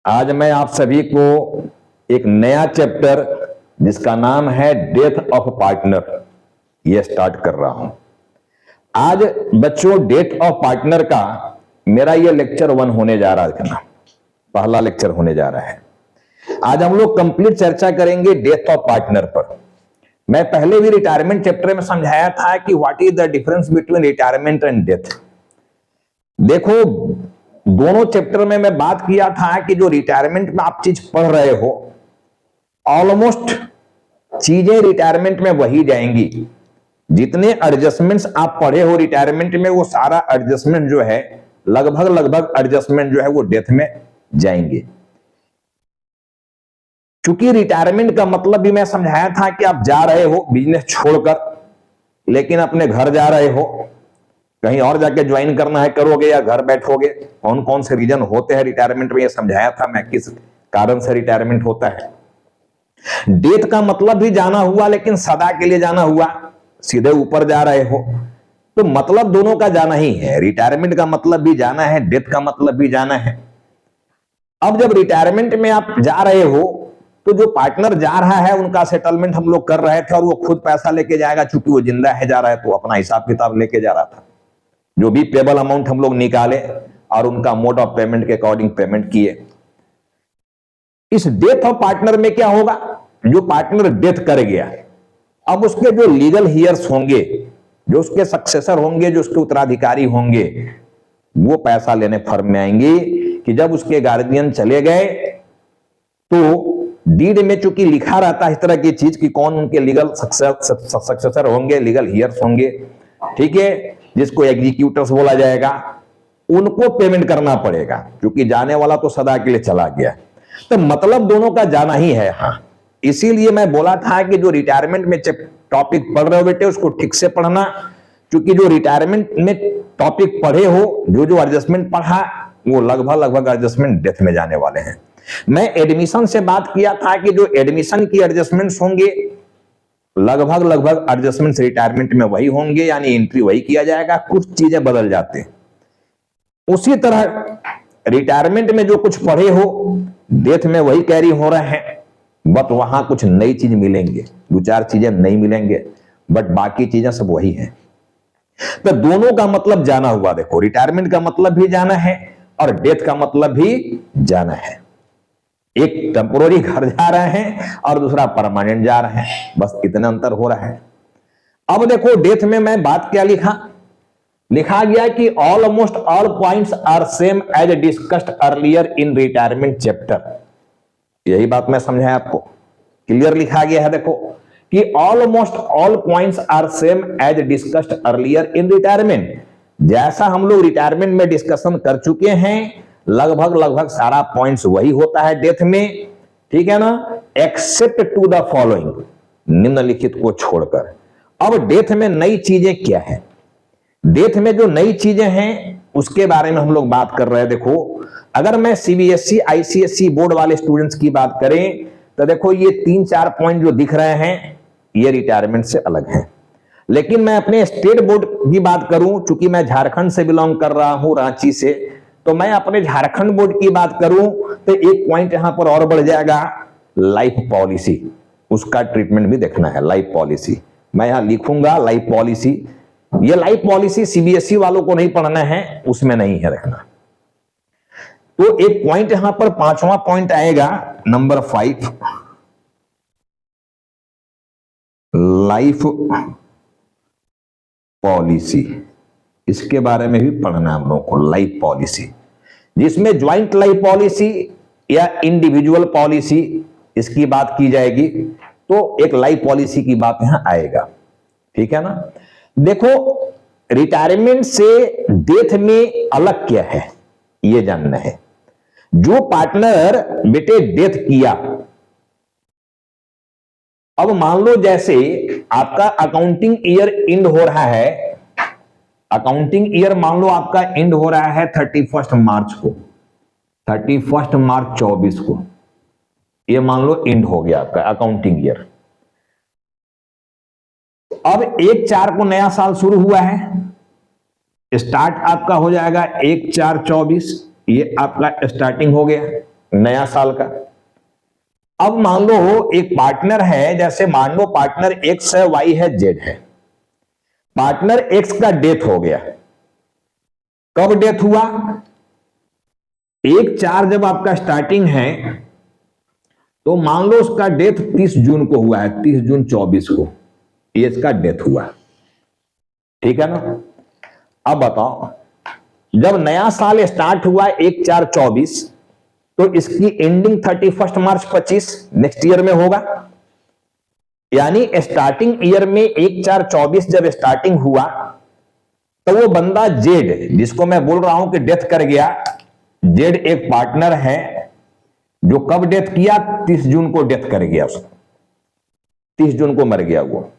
आज मैं आप सभी को एक नया चैप्टर जिसका नाम है डेथ ऑफ पार्टनर यह स्टार्ट कर रहा हूं। आज बच्चों डेथ ऑफ पार्टनर का मेरा यह लेक्चर 1 होने जा रहा है, पहला लेक्चर होने जा रहा है। आज हम लोग कंप्लीट चर्चा करेंगे डेथ ऑफ पार्टनर पर। मैं पहले भी रिटायरमेंट चैप्टर में समझाया था कि what is the difference between retirement and death. देखो, दोनों चैप्टर में मैं बात किया था कि जो रिटायरमेंट में आप चीज पढ़ रहे हो ऑलमोस्ट चीजें रिटायरमेंट में वही जाएंगी। जितने एडजस्टमेंट्स आप पढ़े हो रिटायरमेंट में वो सारा एडजस्टमेंट जो है लगभग एडजस्टमेंट जो है वो डेथ में जाएंगे। क्योंकि रिटायरमेंट का मतलब भी मैं समझाया था कि आप जा रहे हो बिजनेस छोड़कर, लेकिन अपने घर जा रहे हो, कहीं और जाके ज्वाइन करना है करोगे या घर बैठोगे। कौन कौन से रीजन होते हैं रिटायरमेंट में, ये समझाया था मैं किस कारण से रिटायरमेंट होता है। डेथ का मतलब भी जाना हुआ, लेकिन सदा के लिए जाना हुआ, सीधे ऊपर जा रहे हो, तो मतलब दोनों का जाना ही है। रिटायरमेंट का मतलब भी जाना है, डेथ का मतलब भी जाना है। अब जब रिटायरमेंट में आप जा रहे हो तो जो पार्टनर जा रहा है उनका सेटलमेंट हम लोग कर रहे थे, और वो खुद पैसा लेके जाएगा। चूंकि वो जिंदा है, जा रहा है, तो अपना हिसाब किताब लेके जा रहा था। जो भी पेबल अमाउंट हम लोग निकाले और उनका मोड ऑफ पेमेंट के अकॉर्डिंग पेमेंट किए। इस डेथ ऑफ पार्टनर में क्या होगा, जो पार्टनर डेथ कर गया, अब उसके जो लीगल हियर्स होंगे, जो उसके सक्सेसर होंगे, जो उसके उत्तराधिकारी होंगे, वो पैसा लेने फर्म में आएंगे कि जब उसके गार्जियन चले गए तो डीड में चूंकि लिखा रहता है इस तरह की चीज कि कौन उनके लीगल सक्सेसर होंगे, लीगल हियर्स होंगे, ठीक है, जिसको एग्जीक्यूटर्स बोला जाएगा, उनको पेमेंट करना पड़ेगा। क्योंकि जाने वाला तो सदा के लिए चला गया, तो मतलब दोनों का जाना ही है। हाँ, इसीलिए मैं बोला था कि जो रिटायरमेंट में टॉपिक पढ़ रहे हो बेटे उसको ठीक से पढ़ना। क्योंकि जो रिटायरमेंट में टॉपिक पढ़े हो, जो जो एडजस्टमेंट पढ़ा, वो लगभग एडजस्टमेंट डेथ में जाने वाले हैं। मैं एडमिशन से बात किया था कि जो एडमिशन की एडजस्टमेंट्स होंगे लगभग एडजस्टमेंट्स रिटायरमेंट में वही होंगे, यानी एंट्री वही किया जाएगा, कुछ चीजें बदल जाते हैं। उसी तरह रिटायरमेंट में जो कुछ पढ़े हो डेथ में वही कैरी हो रहे हैं, बट वहां कुछ नई चीज मिलेंगे, 2-4 चीजें नहीं मिलेंगे, बट बाकी चीजें सब वही हैं। तो दोनों का मतलब जाना हुआ। देखो, रिटायरमेंट का मतलब भी जाना है और डेथ का मतलब भी जाना है। एक टेम्पोररी घर जा रहे हैं और दूसरा परमानेंट जा रहे हैं, बस इतना अंतर हो रहा है। अब देखो, डेथ में मैं बात क्या लिखा गया कि almost all points are same as discussed earlier in retirement chapter. यही बात मैं समझाया आपको, क्लियर लिखा गया है। देखो कि almost all points are same as discussed earlier in retirement. जैसा हम लोग रिटायरमेंट में डिस्कशन कर चुके हैं, लगभग सारा पॉइंट्स वही होता है डेथ में, ठीक है ना, एक्सेप्ट टू द फॉलोइंग, निम्नलिखित को छोड़कर। अब डेथ में नई चीजें क्या है, डेथ में जो नई चीजें हैं उसके बारे में हम लोग बात कर रहे हैं। देखो, अगर मैं सीबीएसई आईसीएसई बोर्ड वाले स्टूडेंट्स की बात करें तो देखो ये 3-4 पॉइंट जो दिख रहे हैं ये रिटायरमेंट से अलग है। लेकिन मैं अपने स्टेट बोर्ड की बात करूं, चूंकि मैं झारखंड से बिलोंग कर रहा हूं, रांची से, तो मैं अपने झारखंड बोर्ड की बात करूं तो एक पॉइंट यहां पर और बढ़ जाएगा, लाइफ पॉलिसी। उसका ट्रीटमेंट भी देखना है, लाइफ पॉलिसी। मैं यहां लिखूंगा लाइफ पॉलिसी। ये लाइफ पॉलिसी सीबीएसई वालों को नहीं पढ़ना है, उसमें नहीं है रखना। तो एक पॉइंट यहां पर 5वां पॉइंट आएगा, नंबर 5, लाइफ पॉलिसी। इसके बारे में भी पढ़ना है हम लोगों को, लाइफ पॉलिसी, जिसमें ज्वाइंट लाइफ पॉलिसी या इंडिविजुअल पॉलिसी इसकी बात की जाएगी। तो एक लाइफ पॉलिसी की बात यहां आएगा, ठीक है ना। देखो, रिटायरमेंट से डेथ में अलग क्या है ये जानना है। जो पार्टनर बेटे डेथ किया, अब मान लो जैसे आपका अकाउंटिंग ईयर एंड हो रहा है, अकाउंटिंग ईयर मान लो आपका एंड हो रहा है 31 मार्च को, 31 मार्च 24 को, ये मान लो एंड हो गया आपका अकाउंटिंग ईयर। अब 1/4 को नया साल शुरू हुआ है, स्टार्ट आपका हो जाएगा 1/4/24, ये आपका स्टार्टिंग हो गया। नया साल का। अब मान लो एक पार्टनर है, जैसे मान लो पार्टनर एक्स है, वाई है, जेड है। पार्टनर एक्स का डेथ हो गया। कब डेथ हुआ? 1/4 जब आपका स्टार्टिंग है तो मान लो उसका डेथ 30 जून को हुआ है, 30 जून 24 को ये इसका डेथ हुआ। ठीक है ना? अब बताओ, जब नया साल स्टार्ट हुआ 1/4/24 तो इसकी एंडिंग 31 मार्च 25 नेक्स्ट ईयर में होगा। यानी स्टार्टिंग ईयर में 1/4/24 जब स्टार्टिंग हुआ तो वो बंदा जेड, जिसको मैं बोल रहा हूं कि डेथ कर गया, जेड एक पार्टनर है जो कब डेथ किया? 30 जून को डेथ कर गया उसका, 30 जून को मर गया वो।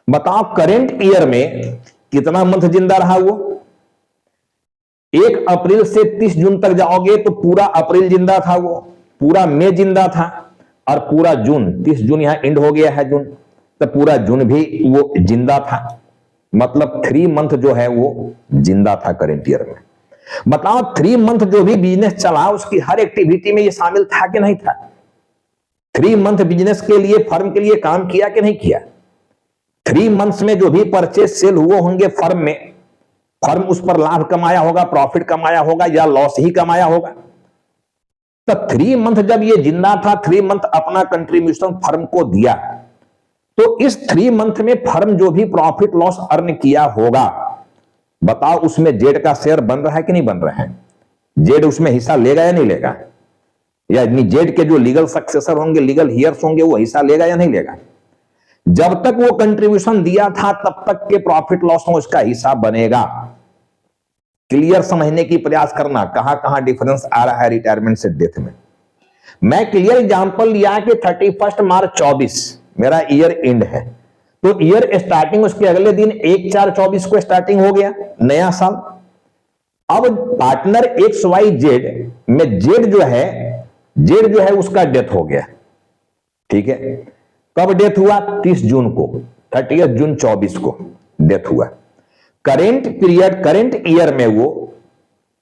बताओ करेंट ईयर में कितना मंथ जिंदा रहा वो? 1 अप्रैल से 30 जून तक जाओगे तो पूरा अप्रैल जिंदा था वो, पूरा मई जिंदा था, और पूरा जून, 30 जून यहां एंड हो गया है जून, तो पूरा जून भी वो जिंदा था। मतलब 3 मंथ जो है वो जिंदा था करेंट ईयर में। बताओ 3 मंथ जो भी बिजनेस चला उसकी हर एक्टिविटी में ये शामिल था कि नहीं था? 3 मंथ बिजनेस के लिए, फर्म के लिए काम किया कि नहीं किया? 3 मंथ्स में जो भी परचेज सेल हुए होंगे फर्म में, फर्म उस पर लाभ कमाया होगा, प्रॉफिट कमाया होगा या लॉस ही कमाया होगा। तो 3 मंथ जब ये जिंदा था, 3 मंथ अपना कंट्रीब्यूशन फर्म को दिया, तो इस 3 मंथ में फर्म जो भी प्रॉफिट लॉस अर्न किया होगा, बताओ उसमें जेड का शेयर बन रहा है कि नहीं बन रहा है? जेड उसमें हिस्सा लेगा या नहीं लेगा? या जेड के जो लीगल सक्सेसर होंगे, लीगल हियर्स होंगे, वो हिस्सा लेगा या नहीं लेगा? जब तक वो कंट्रीब्यूशन दिया था तब तक के प्रॉफिट लॉस में उसका हिस्सा बनेगा। क्लियर समझने की प्रयास करना, कहां कहां डिफरेंस आ रहा है रिटायरमेंट से डेथ में। मैं क्लियर एग्जांपल लिया कि 31 मार्च 24 मेरा ईयर एंड है, तो ईयर स्टार्टिंग उसके अगले दिन 1/4/24 को स्टार्टिंग हो गया नया साल। अब पार्टनर एक्स वाई जेड में जेड जो है उसका डेथ हो गया। ठीक है, कब डेथ हुआ? 30 जून को, 30 जून 24 को डेथ हुआ। करेंट पीरियड, करेंट ईयर में वो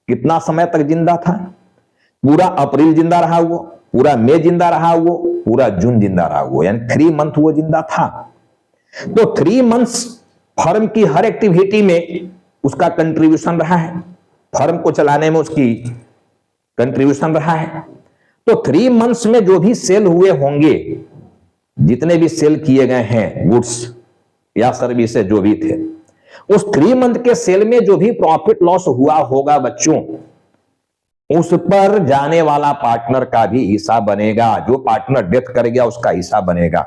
कितना समय तक जिंदा था? पूरा अप्रैल जिंदा रहा वो, पूरा मई जिंदा रहा वो, पूरा जून जिंदा रहा वो, यानी 3 मंथ वो जिंदा था। तो 3 मंथ्स फर्म की हर एक्टिविटी में उसका कंट्रीब्यूशन रहा है, फर्म को चलाने में उसकी कंट्रीब्यूशन रहा है। तो 3 मंथ्स में जो भी सेल हुए होंगे, जितने भी सेल किए गए हैं गुड्स या सर्विसेज जो भी थे, उस 3 मंथ के सेल में जो भी प्रॉफिट लॉस हुआ होगा बच्चों, उस पर जाने वाला पार्टनर का भी हिस्सा बनेगा। जो पार्टनर डेथ कर गया उसका हिस्सा बनेगा।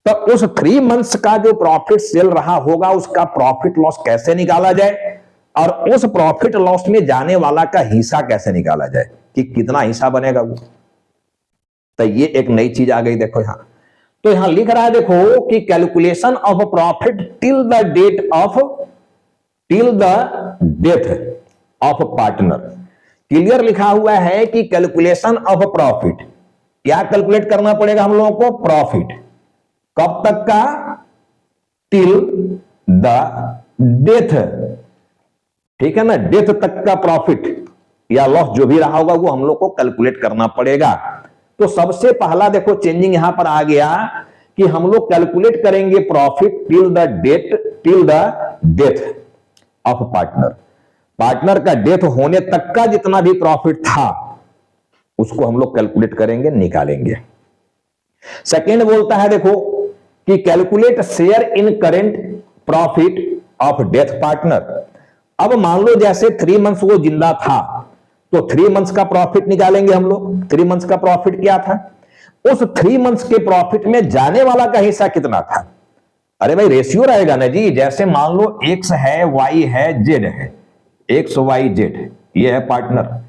तो उस 3 मंथ्स का जो प्रॉफिट सेल रहा होगा उसका प्रॉफिट लॉस कैसे निकाला जाए, और उस प्रॉफिट लॉस में जाने वाला का हिस्सा कैसे निकाला जाए, कि कितना हिस्सा बनेगा वो। तो ये एक नई चीज आ गई। देखो यहां, तो यहां लिख रहा है, देखो कि calculation of profit till the death of partner. Clear लिखा हुआ है कि कैलकुलेशन ऑफ प्रॉफिट, क्या कैलकुलेट करना पड़ेगा हम लोगों को? प्रॉफिट कब तक का? Till the death. ठीक है ना, डेथ तक का प्रॉफिट या लॉस जो भी रहा होगा वो हम लोग को कैलकुलेट करना पड़ेगा। तो सबसे पहला देखो चेंजिंग यहां पर आ गया कि हम लोग कैलकुलेट करेंगे profit till the death of partner. Partner का डेथ होने तक का जितना भी प्रॉफिट था उसको हम लोग कैलकुलेट करेंगे, निकालेंगे। सेकेंड बोलता है देखो कि calculate share in current profit of death partner. अब मान लो जैसे 3 मंथ्स वो जिंदा था, तो 3 मंथ्स का प्रॉफिट निकालेंगे हम लोग। 3 मंथ्स का प्रॉफिट क्या था? उस 3 मंथ्स के प्रॉफिट में जाने वाला का हिस्सा कितना था? अरे भाई रेशियो रहेगा ना जी। जैसे मान लो एक्स है, वाई है, जेड है, एक्स वाई जेड ये है पार्टनर।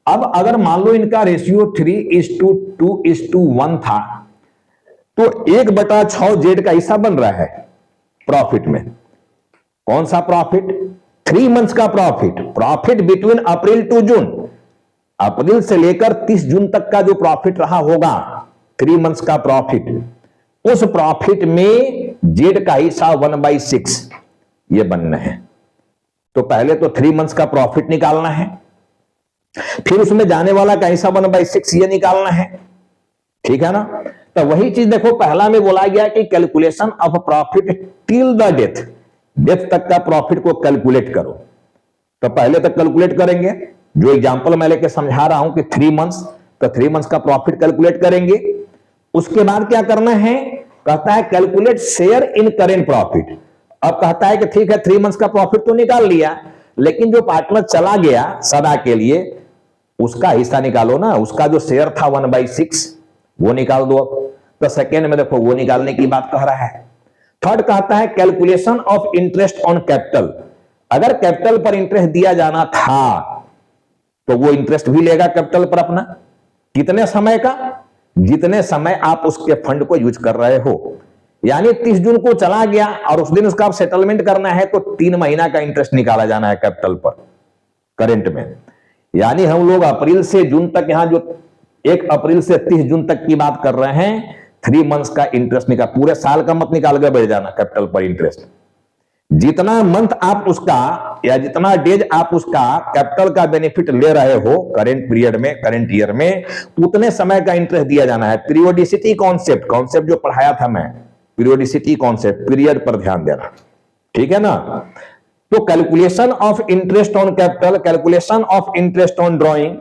अब अगर मान लो इनका रेशियो 3:2:1 था, तो 1/6 जेड का हिस्सा बन रहा है प्रॉफिट में। कौन सा प्रॉफिट? 3 मंथ्स का profit, profit between April to June, अप्रैल से लेकर 30 जून तक का जो प्रॉफिट रहा होगा, 3 मंथ्स का प्रॉफिट, उस प्रॉफिट में जेड का हिस्सा 1/6 ये बनना है। तो पहले तो 3 मंथ्स का प्रॉफिट निकालना है, फिर उसमें जाने वाला का हिस्सा 1/6 ये निकालना है, ठीक है ना। तो वही चीज देखो, पहला में बोला गया कि calculation of profit till the death, death तक का प्रॉफिट को कैलकुलेट करो। तो पहले तक कैलकुलेट करेंगे, जो एग्जांपल मैं लेके समझा रहा हूं कि 3 मंथ्स, तो 3 मंथ्स का प्रॉफिट कैलकुलेट करेंगे। उसके बाद क्या करना है, कहता है calculate share in current profit. अब कहता है कि ठीक है 3 मंथ्स का प्रॉफिट तो निकाल लिया, लेकिन जो पार्टनर चला गया सदा के लिए, उसका हिस्सा निकालो ना, उसका जो शेयर था 1/6 वो निकाल दो। अब तो सेकेंड में देखो वो निकालने की बात कह रहा है। थर्ड कहता है calculation of interest on capital. अगर कैपिटल पर इंटरेस्ट दिया जाना था तो वो इंटरेस्ट भी लेगा कैपिटल पर अपना, कितने समय का, जितने समय आप उसके फंड को यूज कर रहे हो। यानी 30 जून को चला गया और उस दिन उसका सेटलमेंट करना है तो 3 महीना का इंटरेस्ट निकाला जाना है कैपिटल पर करंट में। यानी हम लोग अप्रैल से जून तक, यहां जो 1 अप्रैल से 30 जून तक की बात कर रहे हैं, 3 मंथ्स का इंटरेस्ट निकाल, पूरे साल का मत निकाल कर बैठ जाना कैपिटल पर इंटरेस्ट। जितना मंथ आप उसका या जितना डेज आप उसका कैपिटल का बेनिफिट ले रहे हो करंट पीरियड में, करंट ईयर में, उतने समय का इंटरेस्ट दिया जाना है। पीरियोडिसिटी कॉन्सेप्ट, कॉन्सेप्ट जो पढ़ाया था मैं, पीरियोडिसिटी कॉन्सेप्ट, पीरियड पर ध्यान देना, ठीक है ना। तो calculation of interest on capital, calculation of interest on drawing.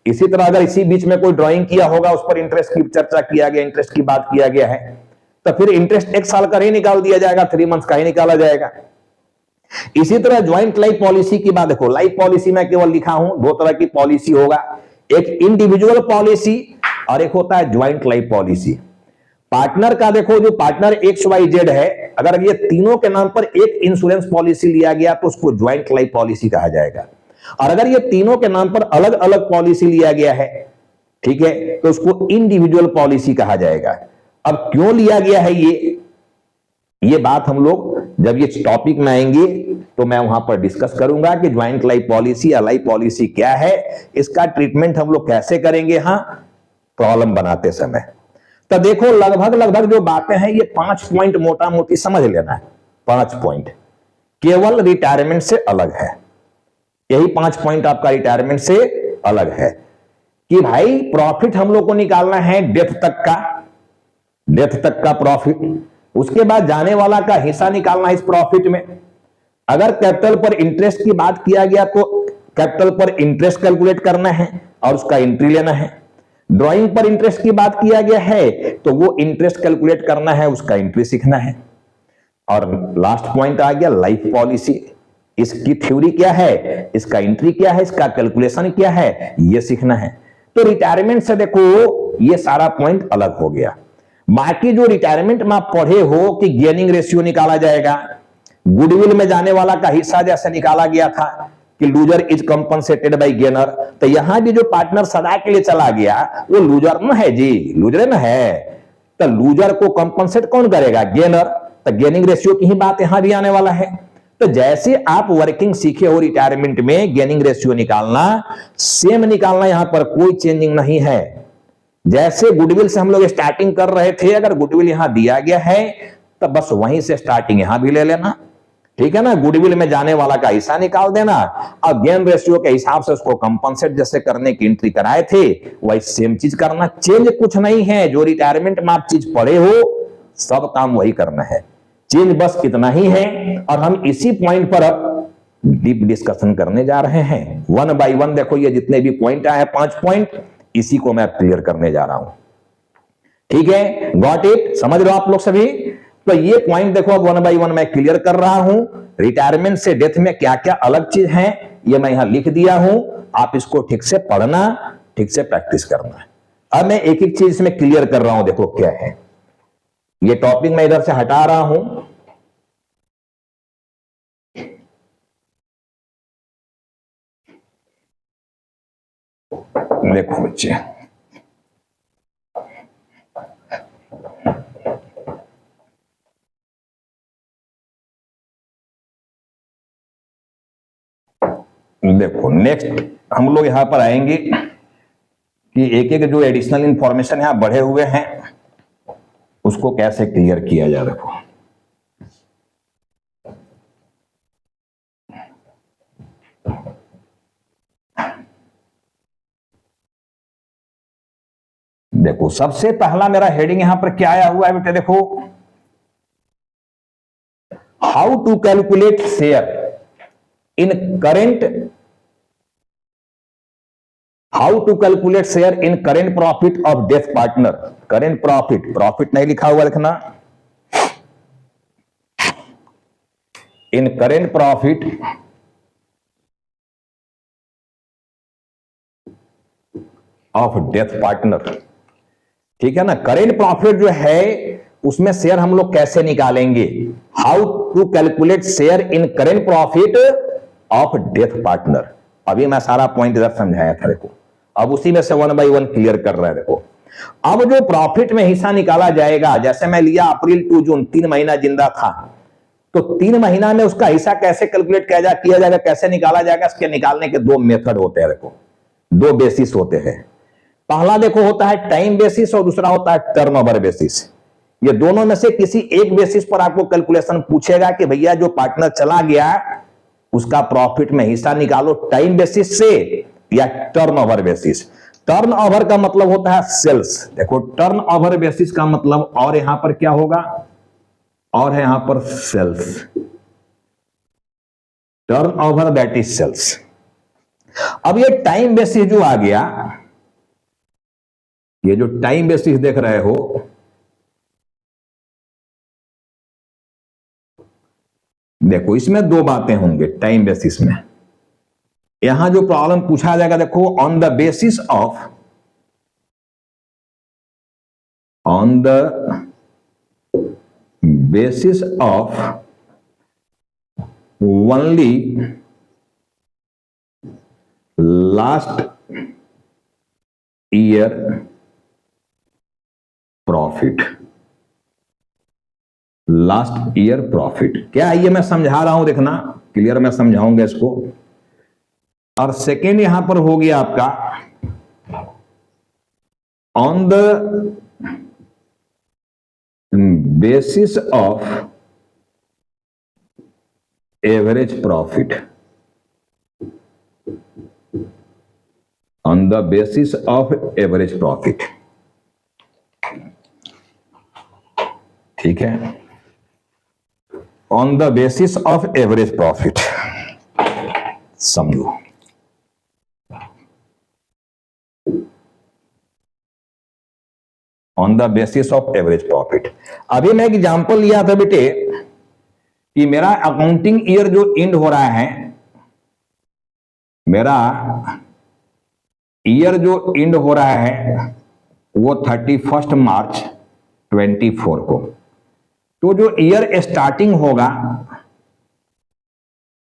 इसी तरह अगर इसी बीच में कोई ड्रॉइंग किया होगा, उस पर इंटरेस्ट की चर्चा किया गया, इंटरेस्ट की बात किया गया है, तो फिर इंटरेस्ट 1 साल का ही निकाल दिया जाएगा, 3 मंथ्स का ही निकाला जाएगा। इसी तरह ज्वाइंट लाइफ पॉलिसी की बात देखो, लाइफ पॉलिसी में केवल लिखा हूं 2 तरह की पॉलिसी होगा, एक इंडिविजुअल पॉलिसी और एक होता है ज्वाइंट लाइफ पॉलिसी। पार्टनर का देखो, जो पार्टनर XYZ है, अगर ये तीनों के नाम पर एक इंश्योरेंस पॉलिसी लिया गया तो उसको ज्वाइंट लाइफ पॉलिसी कहा जाएगा। और अगर ये तीनों के नाम पर अलग अलग पॉलिसी लिया गया है, ठीक है, तो उसको इंडिविजुअल पॉलिसी कहा जाएगा। अब क्यों लिया गया है ये बात हम लोग जब ये टॉपिक में आएंगे तो मैं वहां पर डिस्कस करूंगा कि ज्वाइंट लाइफ पॉलिसी या लाइफ पॉलिसी क्या है, इसका ट्रीटमेंट हम लोग कैसे करेंगे, हाँ, प्रॉब्लम बनाते समय। तो देखो लगभग जो बातें हैं ये 5 पॉइंट मोटा मोटी समझ लेना है। 5 पॉइंट केवल रिटायरमेंट से अलग है, यही 5 पॉइंट आपका रिटायरमेंट से अलग है कि भाई प्रॉफिट हम लोग को निकालना है डेथ तक का, डेथ तक का प्रॉफिट। उसके बाद जाने वाला का हिस्सा निकालना है इस प्रॉफिट में। अगर कैपिटल पर इंटरेस्ट की बात किया गया तो कैपिटल पर इंटरेस्ट कैलकुलेट करना है और उसका एंट्री लेना है। ड्राइंग पर इंटरेस्ट की बात किया गया है तो वो इंटरेस्ट कैलकुलेट करना है, उसका एंट्री सीखना है। और लास्ट पॉइंट आ गया लाइफ पॉलिसी, इसकी थ्योरी क्या है, इसका एंट्री क्या है, इसका कैलकुलेशन क्या है, ये सीखना है। तो रिटायरमेंट से देखो ये सारा पॉइंट अलग हो गया। बाकी जो रिटायरमेंट में आप पढ़े हो कि गेनिंग रेशियो निकाला जाएगा, गुडविल में जाने वाला का हिस्सा जैसे निकाला गया था कि loser is compensated by gainer, तो यहां भी जो पार्टनर सदा के लिए चला गया वो लूजर न है जी, लूजर न है। तो लूजर को कंपनसेट कौन करेगा, गेनर। तो गेनिंग रेशियो की ही बात यहां भी आने वाला है। तो जैसे आप वर्किंग सीखे हो रिटायरमेंट में गेनिंग रेशियो निकालना, सेम निकालना, यहां पर कोई चेंजिंग नहीं है। जैसे गुडविल से हम लोग स्टार्टिंग कर रहे थे, अगर गुडविल यहां दिया गया है तो बस वहीं से स्टार्टिंग यहां भी ले लेना, ठीक है ना। गुडविल में जाने वाला का हिस्सा निकाल देना और गेन रेशियो के हिसाब से उसको कंपनसेट जैसे करने की एंट्री कराए थे वही सेम चीज करना। चेंज कुछ नहीं है, जो रिटायरमेंट में आप चीज पढ़े हो सब काम वही करना है, चेंज बस इतना ही है। और हम इसी पॉइंट पर अब डीप डिस्कशन करने जा रहे हैं 1 बाय 1। देखो ये जितने भी पॉइंट आए 5 पॉइंट, इसी को मैं क्लियर करने जा रहा हूं, ठीक है। गॉट इट, समझ लो आप लोग सभी। तो ये पॉइंट देखो अब 1 बाय 1 मैं क्लियर कर रहा हूं। रिटायरमेंट से डेथ में क्या क्या अलग चीज है ये मैं यहां लिख दिया हूं, आप इसको ठीक से पढ़ना, ठीक से प्रैक्टिस करना। अब मैं एक एक चीज इसमें क्लियर कर रहा हूं, देखो क्या है। ये टॉपिक मैं इधर से हटा रहा हूं, देखो बच्चे, देखो नेक्स्ट हम लोग यहां पर आएंगे कि एक एक जो एडिशनल इंफॉर्मेशन यहां बढ़े हुए हैं उसको कैसे क्लियर किया जाए। देखो देखो सबसे पहला मेरा हेडिंग यहां पर क्या आया हुआ है बेटे, देखो how to calculate share in current, how to calculate share in current profit of death partner. Current profit, profit नहीं लिखा हुआ लिखना, in current profit of death partner. ठीक है ना, करेंट प्रॉफिट जो है उसमें शेयर हम लोग कैसे निकालेंगे, how to calculate share in current profit of death partner. अभी मैं सारा पॉइंट इधर समझाया था, देखो अब उसी में से 1 बाई 1 क्लियर कर रहा है। देखो अब जो प्रॉफिट में हिस्सा निकाला जाएगा, जैसे मैं लिया अप्रैल टू जून 3 महीना जिंदा था, तो 3 महीना में उसका हिस्सा कैसे कैलकुलेट किया जाएगा, कैसे निकाला जाएगा, इसके निकालने के 2 मेथड होते हैं। देखो 2 बेसिस होते हैं, पहला देखो होता है टाइम बेसिस और दूसरा होता है टर्नओवर बेसिस। ये दोनों में से किसी एक बेसिस पर आपको कैलकुलेशन पूछेगा कि भैया जो पार्टनर चला गया उसका प्रॉफिट में हिस्सा निकालो टाइम बेसिस से या टर्नओवर बेसिस। टर्नओवर का मतलब होता है सेल्स। देखो टर्नओवर बेसिस का मतलब, और यहां पर क्या होगा, और है यहां पर sales, turnover that is sales. अब ये टाइम बेसिस जो आ गया, ये जो टाइम बेसिस देख रहे हो, देखो इसमें 2 बातें होंगे टाइम बेसिस में। यहां जो प्रॉब्लम पूछा जाएगा, देखो on the basis of, on the basis of only last year profit, last year profit क्या है ये मैं समझा रहा हूं, देखना क्लियर मैं समझाऊंगा इसको। और सेकेंड यहां पर हो गया आपका on the basis of average profit, on the basis of average profit. ठीक है, on the basis of average profit, समझो on the basis of average profit. अभी मैं एग्जांपल लिया था बेटे कि मेरा अकाउंटिंग ईयर जो एंड हो रहा है, मेरा ईयर जो एंड हो रहा है वो 31 मार्च 24 को। तो जो ईयर स्टार्टिंग होगा,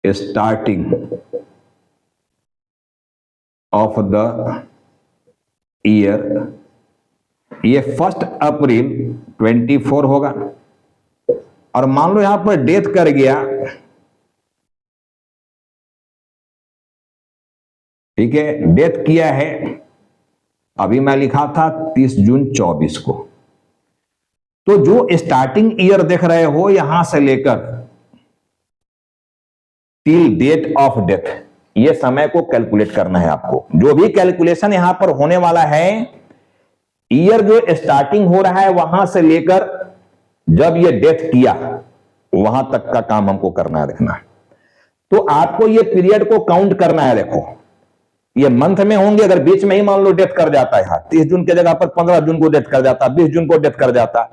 स्टार्टिंग ऑफ द ईयर, ये 1 अप्रैल 24 होगा। और मान लो यहां पर डेथ कर गया, ठीक है, डेथ किया है, अभी मैं लिखा था 30 जून 24 को। तो जो स्टार्टिंग ईयर देख रहे हो यहां से लेकर टिल डेट ऑफ डेथ, ये समय को कैलकुलेट करना है आपको। जो भी कैलकुलेशन यहां पर होने वाला है, ईयर जो स्टार्टिंग हो रहा है वहां से लेकर जब ये डेथ किया वहां तक का काम हमको करना है, देखना। तो आपको ये पीरियड को काउंट करना है। देखो ये मंथ में होंगे, अगर बीच में ही मान लो डेथ कर जाता है, 30 जून के जगह पर 15 जून को डेथ कर जाता, 20 जून को डेथ कर जाता,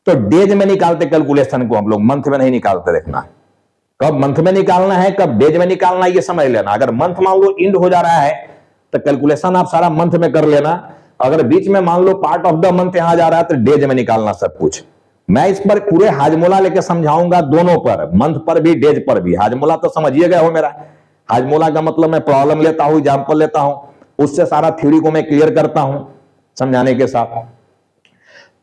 तो डेज में निकालते कैलकुलेशन को हम लोग, मंथ में नहीं निकालते। देखना कब मंथ में निकालना है, कब डेज में निकालना है, ये समझ लेना। अगर मंथ मान लो एंड हो जा रहा है तो कैलकुलेशन आप सारा मंथ में कर लेना। अगर बीच में मान लो पार्ट ऑफ द मंथ यहां जा रहा है तो डेज में निकालना सब कुछ। मैं इस पर पूरे हाजमोला लेके समझाऊंगा, दोनों पर, मंथ पर भी डेज पर भी। हाजमोला तो समझिए गए हो मेरा। हाजमोला का मतलब मैं प्रॉब्लम लेता हूं, एग्जाम्पल लेता हूं, उससे सारा थ्योरी को मैं क्लियर करता हूं समझाने के साथ।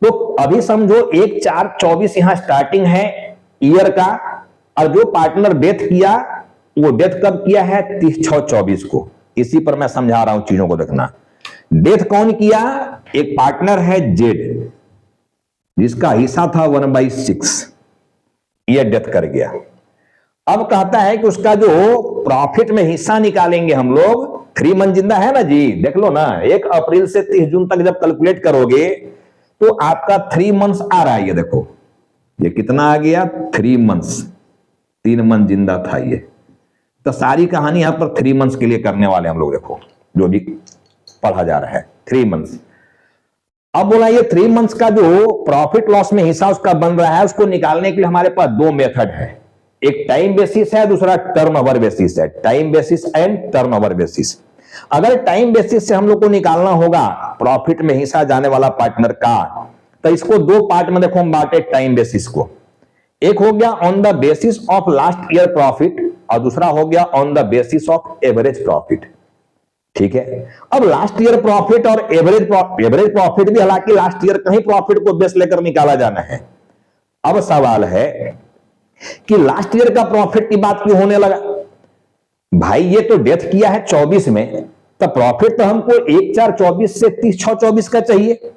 तो अभी समझो 1/4/24 यहां स्टार्टिंग है ईयर का, और जो पार्टनर डेथ किया वो डेथ कब किया है, 30/6/24 को। इसी पर मैं समझा रहा हूं चीजों को, देखना। डेथ कौन किया, एक पार्टनर है जेड, जिसका हिस्सा था 1/6, ये डेथ कर गया। अब कहता है कि उसका जो प्रॉफिट में हिस्सा निकालेंगे हम लोग, 3 मंथ जिंदा है ना जी, देख लो ना, 1 अप्रैल से 30 जून तक जब कैलकुलेट करोगे तो आपका 3 मंथ्स आ रहा है। ये देखो ये कितना आ गया, 3 मंथ्स, 3 मंथ जिंदा था ये। तो सारी कहानी यहां पर 3 मंथ्स के लिए करने वाले हम लोग, देखो जो भी पढ़ा जा रहा है 3 मंथ्स। अब बोला ये 3 मंथ्स का जो प्रॉफिट लॉस में हिस्सा उसका बन रहा है, उसको निकालने के लिए हमारे पास 2 मेथड है, एक टाइम बेसिस है, दूसरा टर्नओवर बेसिस है। Time basis and turnover basis. अगर टाइम बेसिस से हम लोग को निकालना होगा प्रॉफिट में हिस्सा जाने वाला पार्टनर का, तो इसको 2 पार्ट में देखो हम बांटे टाइम बेसिस को। एक हो गया on the basis of last year profit और दूसरा हो गया on the basis of average profit. ठीक है, अब लास्ट ईयर प्रॉफिट और एवरेज प्रॉफिट भी, हालांकि लास्ट ईयर का ही प्रॉफिट को बेस लेकर निकाला जाना है। अब सवाल है कि लास्ट ईयर का प्रॉफिट की बात क्यों होने लगा? भाई ये तो डेथ किया है 24 में, तो प्रॉफिट तो हमको 1/4/24 से 30/6/24 का चाहिए।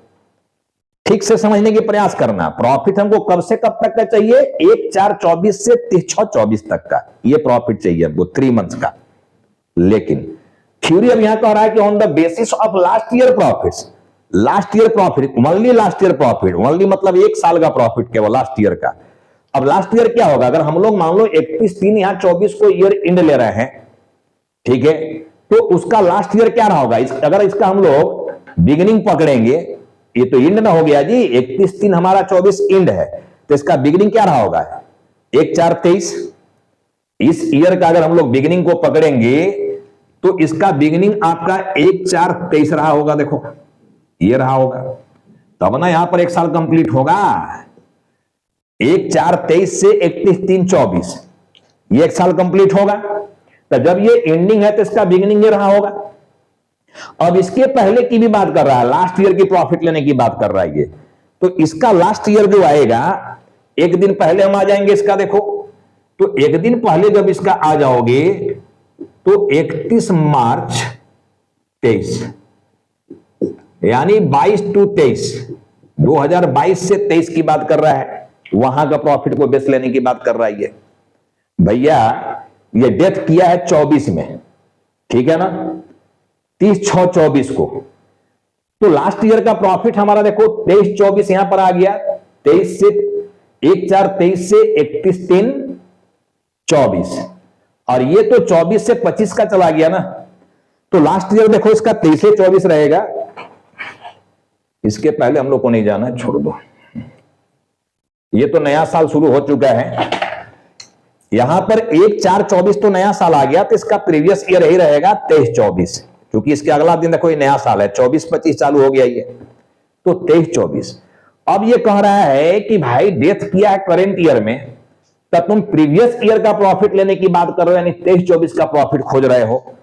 ठीक से समझने की प्रयास करना, प्रॉफिट हमको कब से कब तक का चाहिए? 1/4/24 से 30/6/24 तक का, ये प्रॉफिट चाहिए हमको 3 मंथ्स का। लेकिन थ्योरी अब यहां कह रहा है कि on the basis of last year profits, last year profit, only last year profit, only मतलब 1 साल का प्रॉफिट केवल लास्ट ईयर का। अब लास्ट ईयर क्या होगा? अगर हम लोग मान लो 31/3 यहां 24 को ईयर एंड ले रहे हैं, ठीक है, तो उसका लास्ट ईयर क्या रहा होगा? अगर इसका हम लोग बिगिनिंग पकड़ेंगे, ये तो एंड ना हो गया जी, 31/3 हमारा 24 एंड है, तो इसका बिगिनिंग क्या रहा होगा? 1/4/23। इस ईयर का अगर हम लोग बिगिनिंग को पकड़ेंगे तो इसका बिगिनिंग आपका 1/4/23 रहा होगा। देखो ये रहा होगा, तब ना यहां पर 1 साल कंप्लीट होगा। 1/4/23 से 31/3/24 ये 1 साल कंप्लीट होगा। तो जब ये एंडिंग है तो इसका बिगिनिंग ये रहा होगा। अब इसके पहले की भी बात कर रहा है, लास्ट ईयर की प्रॉफिट लेने की बात कर रहा है ये, तो इसका लास्ट ईयर जो आएगा, एक दिन पहले हम आ जाएंगे इसका। देखो तो एक दिन पहले जब इसका आ जाओगे तो 31 मार्च 23, यानी 22/23, 2022 से 23 की बात कर रहा है, वहां का प्रॉफिट को बेस लेने की बात कर रहा है ये। भैया ये डेथ किया है 24 में, ठीक है ना, 30/6/24 को, तो लास्ट ईयर का प्रॉफिट हमारा देखो 23/24 यहां पर आ गया, 23 से 1/4/23 से 31/3/24, और ये तो 24 से 25 का चला गया ना, तो लास्ट ईयर देखो इसका 23/24 रहेगा। इसके पहले हम लोग को नहीं जाना, छोड़ दो, ये तो नया साल शुरू हो चुका है। यहां पर 1/4/24 तो नया साल आ गया, तो इसका प्रीवियस ईयर ही रहेगा 23/24, क्योंकि इसके अगला दिन देखो ये नया साल है, 24/25 चालू हो गया ये, तो 23/24। अब ये कह रहा है कि भाई डेथ किया है करंट ईयर में, तब तुम प्रीवियस ईयर का प्रॉफिट लेने की बात कर रहे हो, यानी 23/24 का प्रॉफिट खोज रहे हो।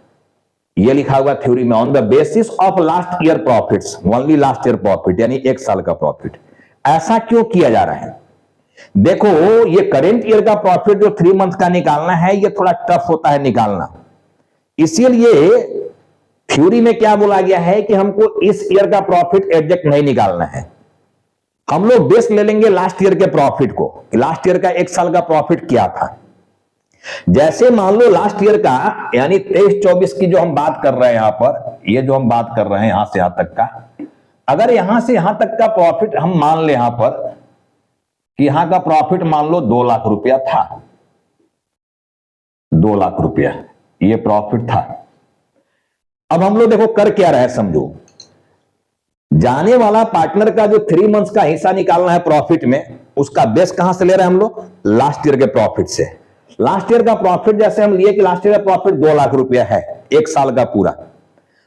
ये लिखा हुआ थ्योरी में, on the basis of last year profits, only last year profit, यानी 1 साल का प्रॉफिट। ऐसा क्यों किया जा रहा है? देखो ये करंट ईयर का प्रॉफिट जो 3 मंथ का निकालना है, ये थोड़ा टफ होता है निकालना। इसीलिए थ्योरी में क्या बोला गया है कि हमको इस ईयर का प्रॉफिट एग्जैक्ट नहीं निकालना है, हम लोग बेस ले लेंगे लास्ट ईयर के प्रॉफिट को, लास्ट ईयर का 1 साल का प्रॉफिट क्या था। जैसे मान लो लास्ट ईयर का, यानी 23/24 की जो हम बात कर रहे हैं यहां पर, ये जो हम बात कर रहे हैं यहां से यहां तक का, अगर यहां से यहां तक का प्रॉफिट हम मान ले यहां पर कि यहां का प्रॉफिट मान लो 2 लाख रुपया था, 2 लाख रुपया ये प्रॉफिट था। अब हम लोग देखो कर क्या रहे हैं, समझो, जाने वाला पार्टनर का जो 3 मंथ्स का हिस्सा निकालना है प्रॉफिट में, उसका बेस कहां से ले रहे हैं हम लोग? लास्ट ईयर के प्रॉफिट से। लास्ट ईयर का प्रॉफिट जैसे हम लिए कि लास्ट ईयर का प्रॉफिट 2 लाख रुपया है 1 साल का पूरा,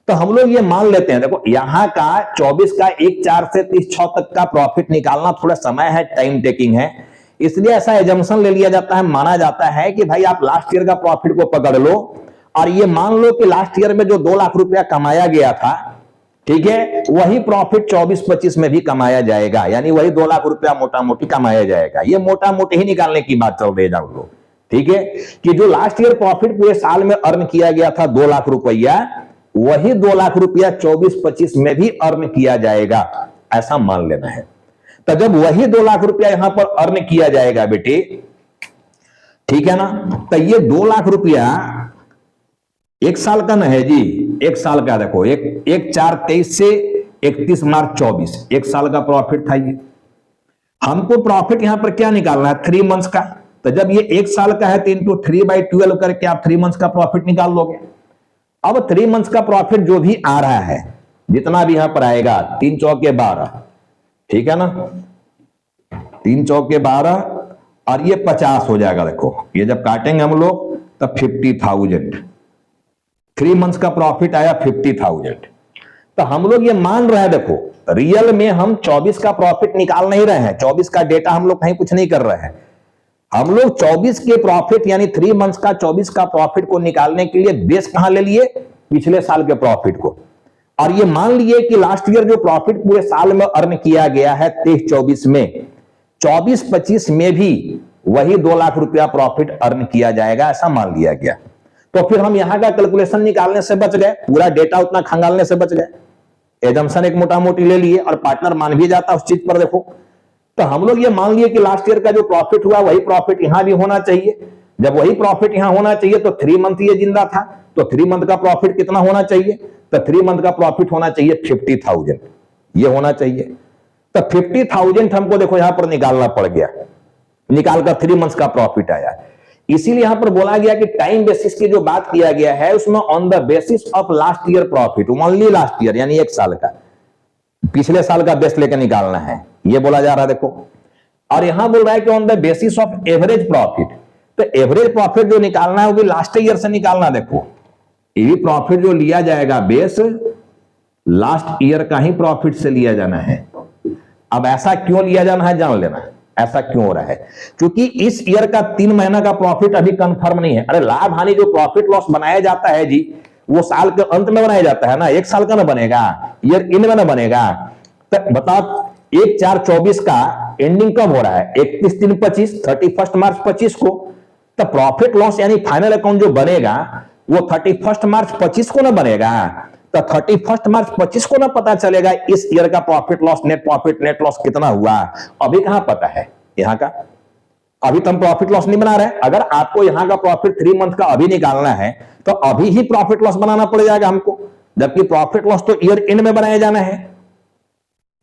तो हम लोग ये मान लेते हैं, देखो यहां का 24 का 1/4 से 30/6 तक का प्रॉफिट निकालना थोड़ा समय है, टाइम टेकिंग है, इसलिए ऐसा एजम्पशन ले लिया जाता है, माना जाता है कि भाई आप लास्ट ईयर का प्रॉफिट को पकड़ लो और ये मान लो कि लास्ट ईयर में जो 2 लाख रुपया कमाया गया था, ठीक है, वही प्रॉफिट 24/25 में भी कमाया जाएगा, यानी वही 2 लाख रुपया मोटा मोटी कमाया जाएगा। ये मोटा मोटी ही निकालने की बात चल रही है जान लो, ठीक है, कि जो लास्ट ईयर प्रॉफिट पूरे साल में अर्न किया गया था 2 लाख रुपया, वही 2 लाख रुपया 24/25 में भी अर्न किया जाएगा, ऐसा मान लेना है। तो जब वही 2 लाख रुपया यहां पर अर्न किया जाएगा बेटे, ठीक है ना, तो ये 2 लाख रुपया 1 साल का ना है जी, एक साल का देखो, 1/4/23 से 31 मार्च 24, एक साल का प्रॉफिट था ये। हमको प्रॉफिट यहां पर क्या निकालना है, 3 मंथ्स का। तो जब ये एक साल का है तो इंटू 3/12 करके आप 3 मंथ्स का प्रॉफिट निकाल लोगे। अब 3 मंथ्स का प्रॉफिट जो भी आ रहा है, जितना भी यहां पर आएगा, 3 चौके 12, ठीक है ना, 3 चौके 12 और ये 50 हो जाएगा। देखो ये जब काटेंगे हम लोग तब 50,000, 3 मंथ्स का प्रॉफिट आया 50,000। तो हम लोग ये मान रहे हैं, देखो रियल में हम 24 का प्रॉफिट निकाल नहीं रहे हैं, 24 का डेटा हम लोग कहीं कुछ नहीं कर रहे हैं। हम लोग 24 के प्रॉफिट यानी 3 मंथ्स का 24 का प्रॉफिट को निकालने के लिए बेस कहां ले लिए, पिछले साल के प्रॉफिट को। और ये मान लिए कि लास्ट ईयर जो प्रॉफिट पूरे साल में अर्न किया गया है 23-24 में, 24-25 में भी वही 2 लाख रुपया प्रॉफिट अर्न किया जाएगा, ऐसा मान लिया गया। तो फिर हम यहां का कैलकुलेशन निकालने से बच गए, पूरा डेटा उतना खंगालने से बच गए। एजम्पशन एक मोटा मोटी ले लिए और पार्टनर मान भी जाता उस चीज पर। देखो तो हम लोग ये मान लिए कि लास्ट ईयर का जो प्रॉफिट हुआ वही प्रॉफिट यहां भी होना चाहिए। जब वही प्रॉफिट यहां होना चाहिए तो 3 मंथ ये जिंदा था, तो 3 मंथ का प्रॉफिट कितना होना चाहिए, तो 3 मंथ का प्रॉफिट होना चाहिए 50,000, ये होना चाहिए। तो 50,000 हमको देखो यहां पर निकालना पड़ गया, निकालकर 3 मंथ्स का प्रॉफिट आया। इसीलिए यहां पर बोला गया कि टाइम बेसिस की जो बात किया गया है उसमें on the basis of last year profit, only last year यानी एक साल का, पिछले साल का बेस लेकर निकालना है, ये बोला जा रहा है। देखो और यहां बोल रहा है कि on the basis of average profit, तो एवरेज प्रॉफिट जो निकालना है वो भी लास्ट ईयर से निकालना। देखो ये भी प्रॉफिट जो लिया जाएगा बेस लास्ट ईयर का ही प्रॉफिट से लिया जाना है। अब ऐसा क्यों लिया जाना है जान लेना, ऐसा क्यों हो रहा है, क्योंकि इस ईयर का 3 महीना का प्रॉफिट अभी कंफर्म नहीं है। अरे लाभ हानि जो प्रॉफिट लॉस बनाया जाता है जी, वो साल के अंत में बनाया जाता है ना, एक साल का ना बनेगा, ईयर इन में ना बनेगा। तो बताओ 1/4/24 का एंडिंग कब हो रहा है, 31/3/25, 31 मार्च 25 को। तो प्रॉफिट लॉस यानी फाइनल अकाउंट जो बनेगा वो 31 मार्च 25 को ना बनेगा। तो 31 मार्च 25 को ना पता चलेगा इस ईयर का profit loss, net profit net loss कितना हुआ, अभी कहां पता है यहां का। अभी तो हम प्रॉफिट लॉस नहीं बना रहे। अगर आपको यहां का प्रॉफिट 3 मंथ का अभी निकालना है तो अभी ही प्रॉफिट लॉस बनाना पड़ जाएगा हमको, जबकि प्रॉफिट लॉस तो ईयर एंड में बनाया जाना है।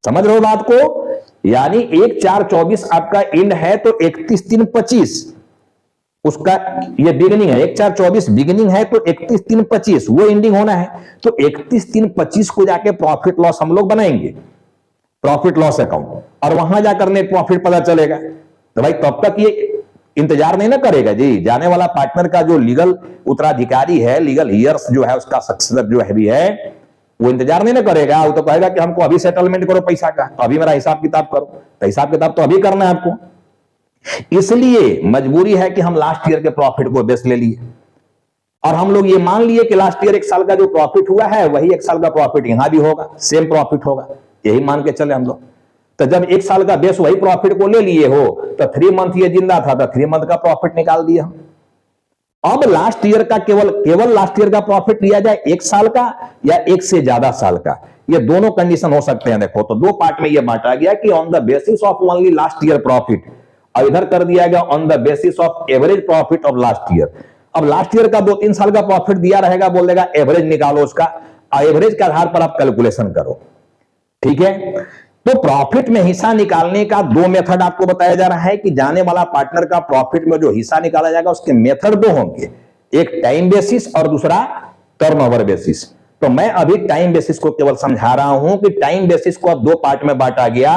समझ रहे हो बात को, यानी 1/4/24 आपका एंड है तो 31/3/25 उसका ये बिगिनिंग है, 1/4/24 बिगिनिंग है तो 31/3/25 वो एंडिंग होना है। तो 31/3/25 को जाके प्रॉफिट लॉस हम लोग बनाएंगे, प्रॉफिट लॉस अकाउंट, और वहां जाकर नेट प्रॉफिट पता चलेगा। तो भाई तब तक ये इंतजार नहीं ना करेगा जी, जाने वाला पार्टनर का जो लीगल उत्तराधिकारी है, लीगल हियर्स जो है, उसका सक्सेसर जो है भी है, वो इंतजार नहीं ना करेगा। वो तो कहेगा कि हमको अभी सेटलमेंट करो पैसा का, तो अभी मेरा हिसाब किताब करो। तो हिसाब किताब तो अभी करना है आपको, इसलिए मजबूरी है कि हम लास्ट ईयर के प्रॉफिट को बेस ले लिए और हम लोग ये मान लिए कि लास्ट ईयर एक साल का जो प्रॉफिट हुआ है वही एक साल का प्रॉफिट यहां भी होगा, सेम प्रॉफिट होगा, यही मान के चले हम लोग। तो जब एक साल का बेस वही प्रॉफिट को ले लिए हो तो 3 मंथ ये जिंदा था तो 3 मंथ का प्रॉफिट निकाल दिया हम। अब लास्ट ईयर का केवल लास्ट ईयर का प्रॉफिट लिया जाए एक साल का या एक से ज्यादा साल का, ये दोनों कंडीशन हो सकते हैं। देखो तो 2 पार्ट में ये बांटा गया कि on the basis of only last year profit, और इधर कर दिया गया on the basis of average profit of last year. अब लास्ट ईयर का 2-3 साल का प्रॉफिट दिया रहेगा, बोल देगा एवरेज निकालो उसका, एवरेज के आधार पर आप कैलकुलेशन करो, ठीक है। तो प्रॉफिट में हिस्सा निकालने का 2 मेथड आपको बताया जा रहा है कि जाने वाला पार्टनर का प्रॉफिट में जो हिस्सा निकाला जाएगा उसके मेथड 2 होंगे, एक टाइम बेसिस और दूसरा टर्नओवर बेसिस। तो मैं अभी टाइम बेसिस को केवल समझा रहा हूं कि टाइम बेसिस को अब 2 पार्ट में बांटा गया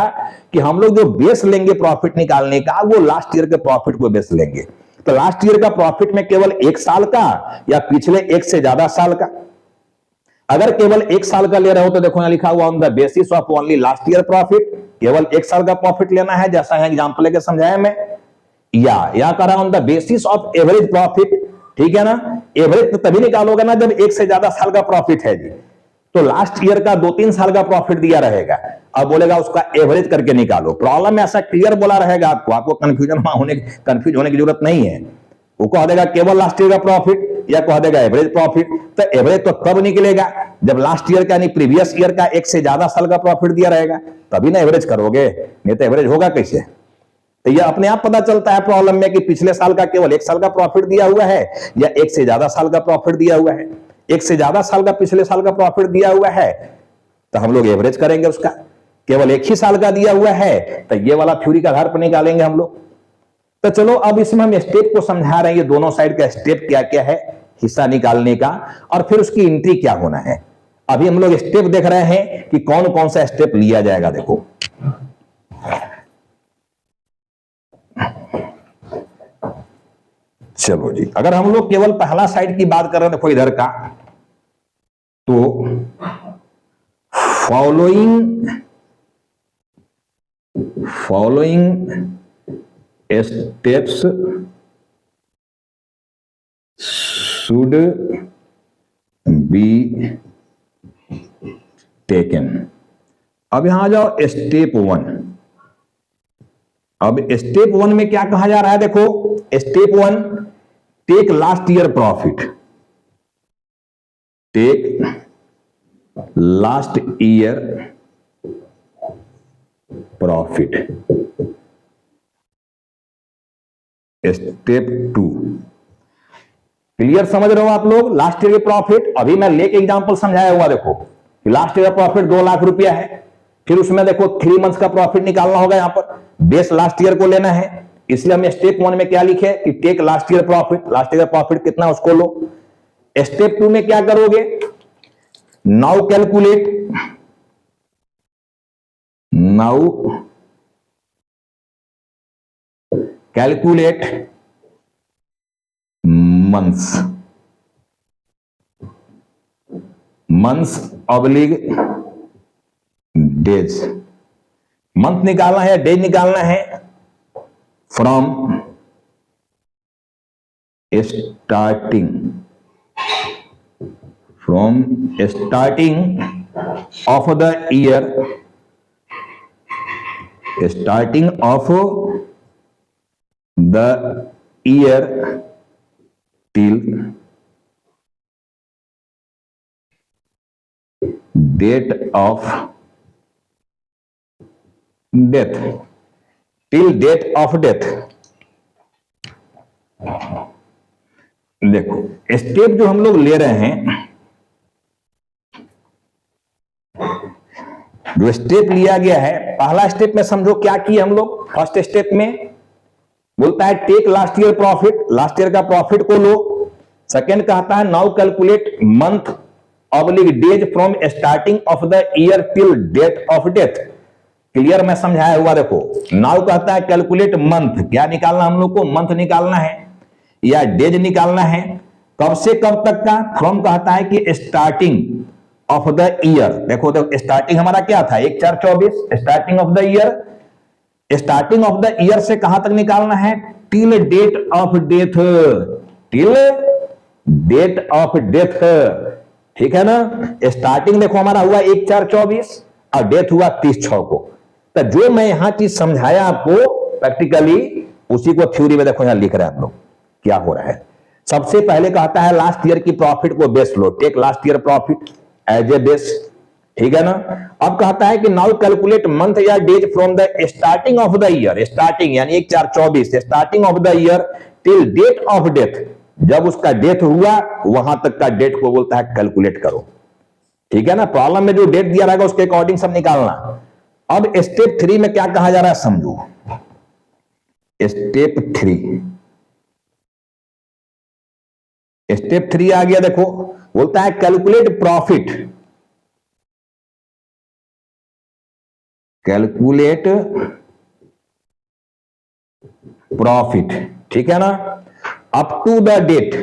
कि हम लोग जो बेस लेंगे प्रॉफिट निकालने का वो लास्ट ईयर के प्रॉफिट को बेस लेंगे। तो लास्ट ईयर का प्रॉफिट में केवल 1 साल का या पिछले 1 से ज्यादा साल का। अगर केवल 1 साल का ले रहे हो तो देखो यहां लिखा हुआ on the basis of only last year profit, केवल 1 साल का प्रॉफिट लेना है जैसा है एग्जांपल लेके समझाया मैं, या कह रहा हूं on the basis of average profit, ठीक है ना। एवरेज तो तभी निकालोगे ना जब 1 से ज्यादा साल का प्रॉफिट है जी। तो लास्ट ईयर का 2-3 साल का प्रॉफिट दिया रहेगा, अब बोलेगा उसका एवरेज करके निकालो। प्रॉब्लम में ऐसा क्लियर बोला रहेगा आपको कंफ्यूज होने की जरूरत नहीं है। वो कह देगा केवल लास्ट ईयर का प्रॉफिट या कह देगा एवरेज प्रॉफिट। तो एवरेज तो कब निकलेगा जब लास्ट ईयर का यानी प्रीवियस ईयर का 1 से ज्यादा साल का प्रॉफिट दिया रहेगा, तभी ना एवरेज करोगे, नहीं तो एवरेज होगा कैसे। तो ये अपने आप पता चलता है प्रॉब्लम में कि पिछले साल का केवल 1 साल का प्रॉफिट दिया हुआ है या 1 से ज्यादा साल का प्रॉफिट दिया हुआ है। एक से ज्यादा साल का पिछले साल का प्रॉफिट दिया हुआ है तो हम लोग एवरेज करेंगे उसका, केवल एक ही साल का दिया हुआ है तो ये वाला थ्योरी का आधार पर निकालेंगे हम लोग। तो चलो अब इसमें हम स्टेप को समझा रहे हैं, ये दोनों साइड का स्टेप क्या क्या है हिस्सा निकालने का, और फिर उसकी एंट्री क्या होना है। अभी हम लोग स्टेप देख रहे हैं कि कौन कौन सा स्टेप लिया जाएगा। देखो चलो जी, अगर हम लोग केवल पहला साइड की बात कर रहे हैं, देखो इधर का, तो following steps should be taken. अब यहां आ जाओ स्टेप 1। अब स्टेप 1 में क्या कहा जा रहा है, देखो step 1, take last year profit, take last year profit. Step 2, clear समझ रहे हो आप लोग, लास्ट ईयर प्रॉफिट। अभी मैं लेके एग्जांपल समझाया हुआ, देखो लास्ट ईयर प्रॉफिट 2 लाख रुपया है, फिर उसमें देखो 3 मंथ्स का प्रॉफिट निकालना होगा, यहां पर बेस लास्ट ईयर को लेना है, इसलिए हम स्टेप 1 में क्या लिखे कि take last year profit, last year profit कितना उसको लो। स्टेप 2 में क्या करोगे, now calculate months oblique days. Month निकालना है, डेज निकालना है from starting of the year, starting of the year till date of death, till date of death. देखो स्टेप जो हम लोग ले रहे हैं, जो स्टेप लिया गया है, पहला स्टेप में समझो क्या किए हम लोग। फर्स्ट स्टेप में बोलता है take last year profit, last year का प्रॉफिट को लो। सेकंड कहता है now calculate month oblique days from starting of the year till date of death. Clear मैं समझाया हुआ, देखो नाउ कहता है कैलकुलेट मंथ, क्या निकालना हम लोग को, मंथ निकालना है या डेज निकालना है, कब से कब तक का। फ्रॉम कहता है कि स्टार्टिंग ऑफ द ईयर, देखो स्टार्टिंग हमारा क्या था 1/4/24, starting of the year, starting of the year से कहां तक निकालना है, till date of death, till date of death, ठीक है ना। स्टार्टिंग देखो हमारा हुआ 1/4/24 और डेथ हुआ 30/6 को। तो जो मैं यहां चीज समझाया आपको प्रैक्टिकली, उसी को थ्योरी में देखो यहां लिख रहे हैं आप लोग क्या हो रहा है। सबसे पहले कहता है लास्ट ईयर की प्रॉफिट को बेस लो, take last year profit as a base, ठीक है ना। अब कहता है कि नाउ कैलकुलेट मंथ या days from the starting of the year, starting यानी 1/4/24, starting of the year till date of death, जब उसका डेथ हुआ वहां तक का डेट को बोलता है कैलकुलेट करो, ठीक है ना। प्रॉब्लम में जो डेट दिया रहेगा उसके अकॉर्डिंग सब निकालना। अब स्टेप 3 में क्या कहा जा रहा है समझो। स्टेप 3 आ गया, देखो बोलता है कैलकुलेट प्रॉफिट, कैलकुलेट प्रॉफिट, ठीक है ना, up to the date,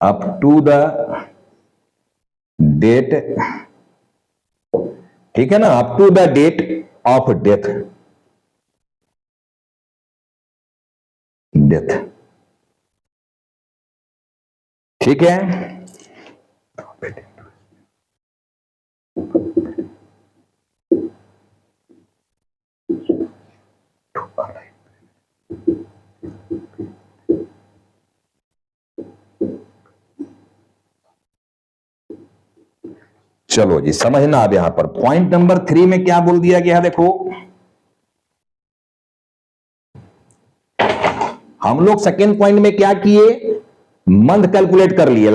up to the date, ठीक है ना, up to the date of death, ठीक है। चलो जी समझना। अब यहां पर पॉइंट नंबर 3 में क्या बोल दिया गया है, देखो हम लोग सेकेंड पॉइंट में क्या किए मंथ कैलकुलेट कर लिए।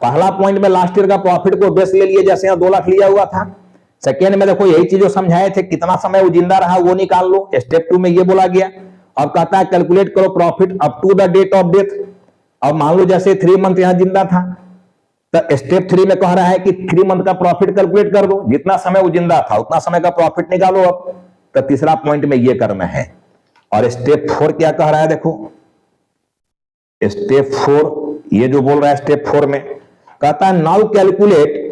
पहला पॉइंट में लास्ट ईयर का प्रॉफिट को बेस ले लिए, जैसे यहां 2 लाख लिया हुआ था। सेकेंड में देखो यही चीज जो समझाए थे, कितना समय वो जिंदा रहा वो निकाल लो। स्टेप 2 में ये बोला गया। अब कहता है कैलकुलेट करो profit up to the date of death. अब मान लो जैसे 3 मंथ यहां जिंदा था, तो स्टेप 3 में कह रहा है कि 3 मंथ का प्रॉफिट कैलकुलेट कर दो, जितना समय वो जिंदा था उतना समय का प्रॉफिट निकालो। अब तो तीसरा पॉइंट में ये करना है। और स्टेप 4 क्या कह रहा है, देखो स्टेप 4 ये जो बोल रहा है, स्टेप 4 में कहता है नाउ कैलकुलेट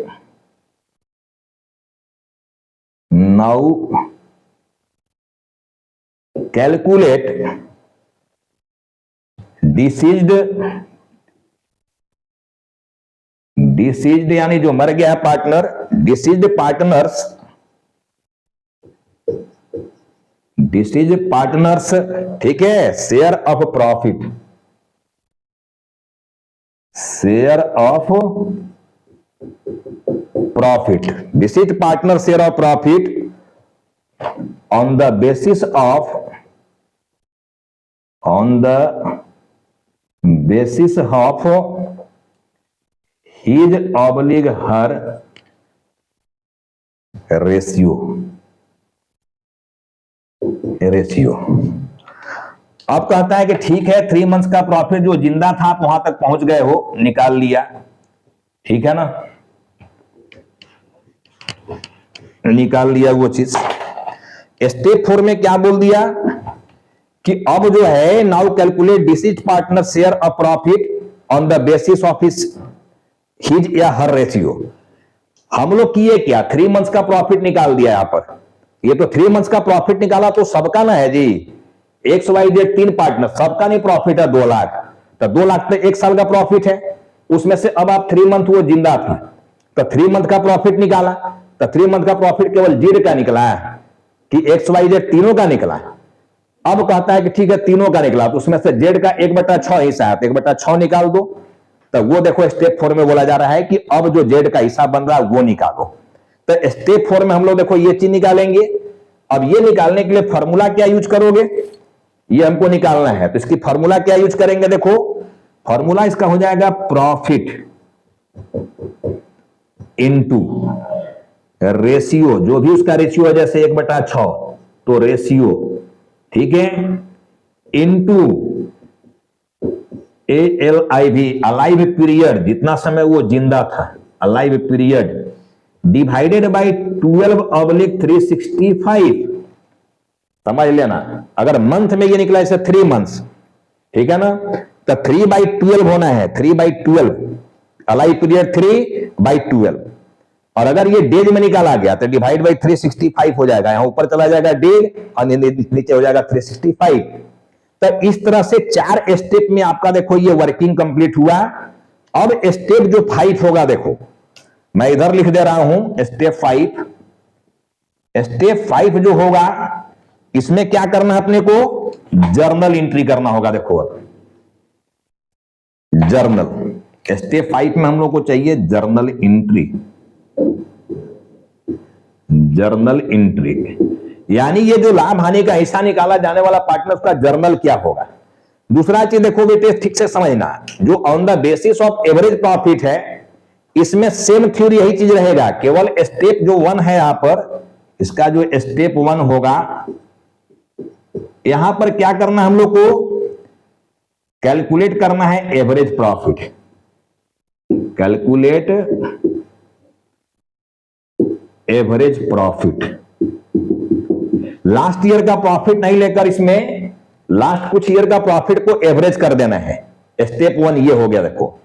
डिसीज्ड यानी जो मर गया है पार्टनर, डिसीज्ड पार्टनर्स, ठीक है, share of profit deceased partner share of profit on the basis of his oblique her ratio। अब कहता है कि ठीक है 3 मंथ्स का प्रॉफिट जो जिंदा था आप वहां तक पहुंच गए हो, निकाल लिया, ठीक है ना, निकाल लिया वो चीज। स्टेप 4 में क्या बोल दिया कि अब जो है now calculate deceased partner share of profit on the basis of his या हर रेशियो। हम लोग किए क्या, 3 मंथ्स का प्रॉफिट निकाल दिया यहां पर। ये तो 3 मंथ्स का प्रॉफिट निकाला तो सबका ना है जी, XYZ 3 पार्टनर सबका नहीं प्रॉफिट है 2 लाख, तो 2 लाख तो 1 साल का प्रॉफिट है। उसमें से अब आप 3 मंथ वो जिंदा था तो 3 मंथ का प्रॉफिट निकाला, तो 3 मंथ का प्रॉफिट केवल जेड का निकला है कि XYZ तीनों का निकला। अब कहता है कि ठीक है तीनों का निकला, तो उसमें से जेड का 1/6 हिस्सा है, तो 1/6 निकाल दो। तो वो देखो स्टेप 4 में बोला जा रहा है कि अब जो जेड का हिस्सा बन रहा है वो निकालो। तो स्टेप 4 में हम लोग देखो ये चीज निकालेंगे। अब ये निकालने के लिए फॉर्मूला क्या यूज करोगे, ये हमको निकालना है, तो इसकी फॉर्मूला क्या यूज करेंगे, देखो फॉर्मूला इसका हो जाएगा प्रॉफिट इनटू रेशियो, जो भी उसका रेशियो है, जैसे 1/6 तो रेशियो, ठीक है, इनटू ALIV अलाइव पीरियड, जितना समय वो जिंदा था, अलाइव पीरियड, डिवाइडेड बाई 12/365। समझ लेना, अगर मंथ में ये निकला इसे 3 मंथ्स, ठीक है ना, तो 3/12 होना है, 3/12 अलाइव पीरियड 3/12। और अगर ये डेज में निकाला गया तो डिवाइड बाई 365 हो जाएगा, यहां ऊपर चला जाएगा डेज और नीचे हो जाएगा 365। तो इस तरह से 4 स्टेप में आपका देखो ये वर्किंग कंप्लीट हुआ। अब स्टेप जो 5 होगा, देखो मैं इधर लिख दे रहा हूं स्टेप 5। स्टेप 5 जो होगा इसमें क्या करना है अपने को, जर्नल एंट्री करना होगा। देखो अब जर्नल, स्टेप 5 में हम लोग को चाहिए जर्नल एंट्री। जर्नल एंट्री यानी ये जो लाभ हानि का हिस्सा निकाला जाने वाला पार्टनर का जर्नल क्या होगा। दूसरा चीज देखो बेटे ठीक से समझना, जो on the basis of average profit है इसमें सेम थ्योरी यही चीज रहेगा, केवल स्टेप जो 1 है यहां पर, इसका जो स्टेप 1 होगा यहां पर क्या करना हम लोग को, कैलकुलेट करना है average profit. Calculate average profit, last year का प्रॉफिट नहीं लेकर इसमें लास्ट कुछ ईयर का प्रॉफिट को एवरेज कर देना है। स्टेप 1 ये हो गया। देखो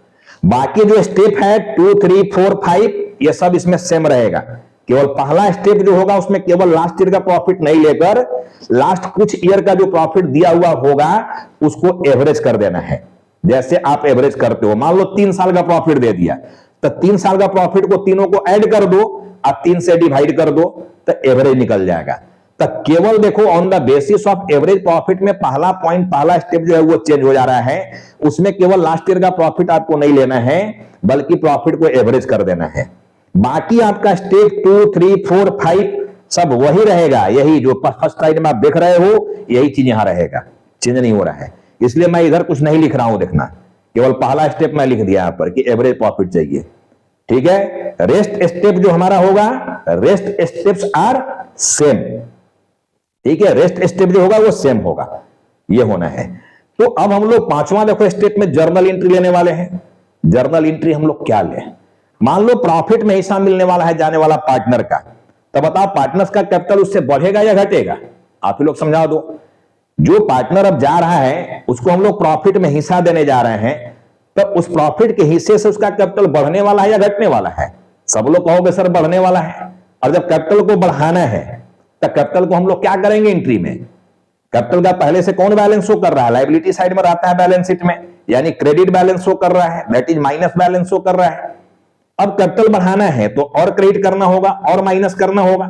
बाकी जो स्टेप है 2, 3, 4, 5 ये सब इसमें सेम रहेगा, केवल पहला स्टेप जो होगा उसमें केवल लास्ट ईयर का प्रॉफिट नहीं लेकर लास्ट कुछ ईयर का जो प्रॉफिट दिया हुआ होगा उसको एवरेज कर देना है। जैसे आप एवरेज करते हो, मान लो 3 साल का प्रॉफिट दे दिया तो 3 साल का प्रॉफिट को तीनों को ऐड कर दो, आप 3 से डिवाइड कर दो तो एवरेज निकल जाएगा। तो केवल देखो on the basis of average profit में पहला पॉइंट, पहला स्टेप जो है वो चेंज हो जा रहा है, उसमें केवल लास्ट ईयर का प्रॉफिट आपको नहीं लेना है बल्कि प्रॉफिट को एवरेज कर देना है। बाकी आपका स्टेप 2, 3, 4, 5 सब वही रहेगा, यही जो फर्स्ट स्लाइड में आप देख रहे हो यही चीज यहां रहेगा, चेंज नहीं हो रहा है। इसलिए मैं इधर कुछ नहीं लिख रहा हूं, देखना केवल पहला स्टेप मैं लिख दिया यहां पर कि एवरेज प्रॉफिट चाहिए, ठीक है। रेस्ट स्टेप जो हमारा होगा, रेस्ट स्टेप्स आर सेम, ठीक है, रेस्ट स्टेप जो होगा वो सेम होगा, ये होना है। तो अब हम लोग पांचवा देखो स्टेप में जर्नल एंट्री लेने वाले हैं। जर्नल एंट्री हम लोग क्या लें? मान लो प्रॉफिट में हिस्सा मिलने वाला है जाने वाला पार्टनर का, तो बताओ पार्टनर्स का कैपिटल उससे बढ़ेगा या घटेगा? आप ही लोग समझा दो। जो पार्टनर अब जा रहा है उसको हम लोग प्रॉफिट में हिस्सा देने जा रहे हैं, तो उस प्रॉफिट के हिस्से से उसका कैपिटल बढ़ने वाला है या घटने वाला है? सब लोग कहोगे सर बढ़ने वाला है। और जब कैपिटल को बढ़ाना है तो कैपिटल को हम लोग क्या करेंगे एंट्री में? कैपिटल का पहले से कौन बैलेंस शो कर रहा है? लायबिलिटी साइड में रहता है बैलेंस शीट में, यानी क्रेडिट बैलेंस शो कर रहा है, that is minus balance show कर रहा है। अब कैपिटल बढ़ाना है तो और क्रेडिट करना होगा और माइनस करना होगा,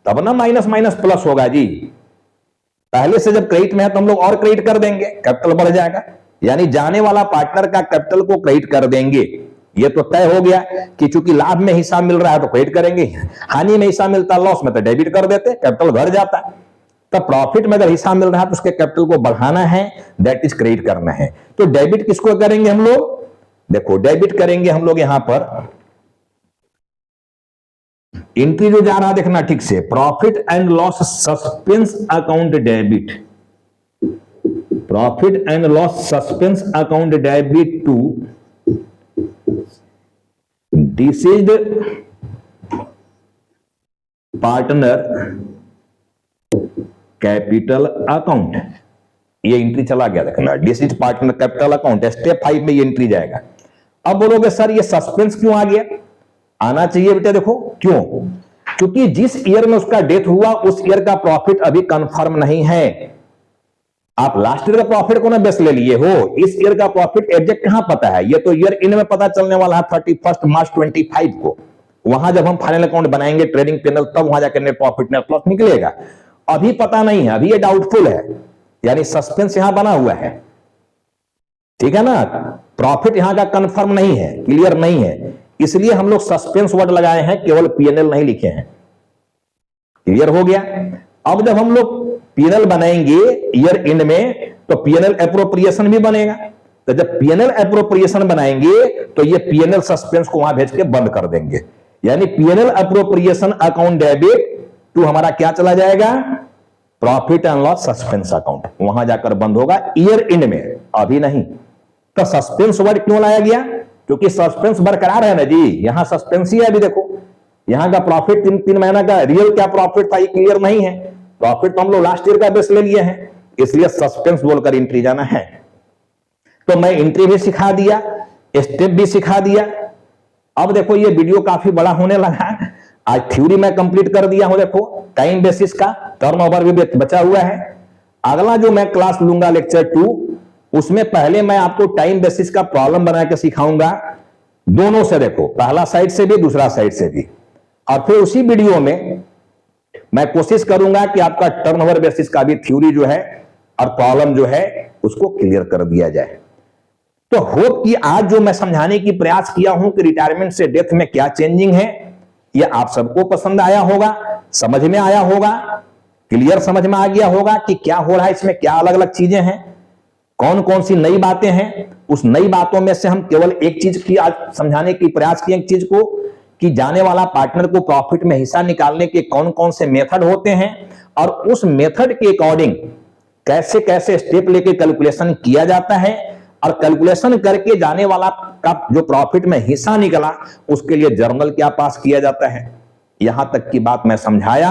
तब ना माइनस माइनस प्लस होगा जी। पहले से जब क्रेडिट में है तो हम लोग और क्रेडिट कर देंगे, कैपिटल बढ़ जाएगा, यानी जाने वाला पार्टनर का कैपिटल को क्रेडिट कर देंगे। ये तो तय हो गया कि चूंकि लाभ में हिस्सा मिल रहा है तो क्रेडिट करेंगे, हानि में हिस्सा मिलता है, लॉस में तो डेबिट कर देते, कैपिटल बढ़ जाता है। तब प्रॉफिट में अगर हिस्सा मिल रहा है तो उसके कैपिटल को बढ़ाना है, दैट इज क्रेडिट करना है। तो डेबिट किसको करेंगे हम लोग? देखो डेबिट करेंगे हम लोग यहां पर, एंट्री जो जा रहा है देखना ठीक से, profit and loss suspense account debit, profit and loss suspense account debit to deceased partner capital account. ये एंट्री चला गया देखना, deceased partner capital account, step 5 में ये एंट्री जाएगा। अब बोलोगे सर ये सस्पेंस क्यों आ गया? आना चाहिए बेटा, देखो क्यों, क्योंकि जिस ईयर में उसका डेथ हुआ उस ईयर का प्रॉफिट अभी कंफर्म नहीं है। आप लास्ट ईयर का प्रॉफिट को ना बेस ले लिए हो, इस ईयर का प्रॉफिट एग्जैक्ट कहां पता है? ये तो ईयर एंड में पता चलने वाला है 31 मार्च 25 को। वहां जब हम फाइनल अकाउंट बनाएंगे ट्रेडिंग पैनल, तब वहां जाकर नेट प्रॉफिट नेट लॉस निकलेगा। अभी पता नहीं है, अभी ये डाउटफुल है, यानी सस्पेंस यहां बना हुआ है, ठीक है ना। प्रॉफिट यहां का कंफर्म नहीं है, क्लियर नहीं है, इसलिए हम लोग सस्पेंस वर्ड लगाए हैं, केवल पीएनएल नहीं लिखे हैं। क्लियर हो गया? अब जब हम लोग पीएनएल बनाएंगे ईयर एंड में तो पीएनएल एप्रोप्रिएशन भी बनेगा। तो जब पीएनएल एप्रोप्रिएशन बनाएंगे तो ये पीएनएल सस्पेंस को वहां भेज के बंद कर देंगे, यानी PNL appropriation account debit to हमारा क्या चला जाएगा? Profit and loss suspense account, वहां जाकर बंद होगा ईयर एंड में, अभी नहीं। तो सस्पेंस वर्ड क्यों लाया गया? क्योंकि सस्पेंस बरकरार है ना जी, यहां सस्पेंस ही है। अभी देखो यहां का प्रॉफिट 3 महीना का रियल क्या प्रॉफिट था ये क्लियर नहीं है, प्रॉफिट तो हम लोग लास्ट ईयर का बेस ले लिए हैं, इसलिए सस्पेंस बोलकर एंट्री जाना है। तो मैं एंट्री भी सिखा दिया, स्टेप भी सिखा दिया। अब देखो ये वीडियो काफी बड़ा होने लगा है, आज थ्योरी मैं कंप्लीट कर दिया हूं। देखो टाइम बेसिस का टर्नओवर भी बचा हुआ है। अगला जो मैं क्लास लूंगा लेक्चर 2, उसमें पहले मैं आपको टाइम बेसिस का प्रॉब्लम बना के सिखाऊंगा, दोनों से देखो, पहला साइड से भी दूसरा साइड से भी। और फिर उसी वीडियो में मैं कोशिश करूंगा कि आपका टर्नओवर बेसिस का भी थ्योरी जो है और प्रॉब्लम जो है उसको क्लियर कर दिया जाए। तो होप कि आज जो मैं समझाने की प्रयास किया हूं कि रिटायरमेंट से डेथ में क्या चेंजिंग है, यह आप सबको पसंद आया होगा, समझ में आया होगा, क्लियर समझ में आ गया होगा कि क्या हो रहा है, इसमें क्या अलग अलग चीजें हैं, कौन कौन सी नई बातें हैं। उस नई बातों में से हम केवल एक चीज की आज समझाने की प्रयास किए, एक चीज को कि जाने वाला पार्टनर को प्रॉफिट में हिस्सा निकालने के कौन कौन से मेथड होते हैं और उस मेथड के अकॉर्डिंग कैसे कैसे स्टेप लेके कैलकुलेशन किया जाता है, और कैलकुलेशन करके जाने वाला का जो प्रॉफिट में हिस्सा निकला उसके लिए जर्नल क्या पास किया जाता है। यहां तक की बात मैं समझाया,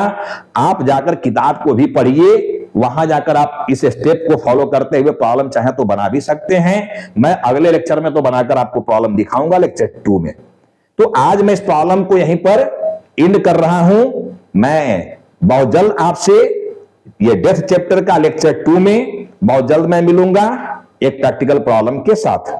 आप जाकर किताब को भी पढ़िए, वहां जाकर आप इस स्टेप को फॉलो करते हुए प्रॉब्लम चाहे तो बना भी सकते हैं। मैं अगले लेक्चर में तो बनाकर आपको प्रॉब्लम दिखाऊंगा लेक्चर 2 में। तो आज मैं इस प्रॉब्लम को यहीं पर एंड कर रहा हूं। मैं बहुत जल्द आपसे ये डेथ चैप्टर का लेक्चर 2 में बहुत जल्द मैं मिलूंगा एक प्रैक्टिकल प्रॉब्लम के साथ।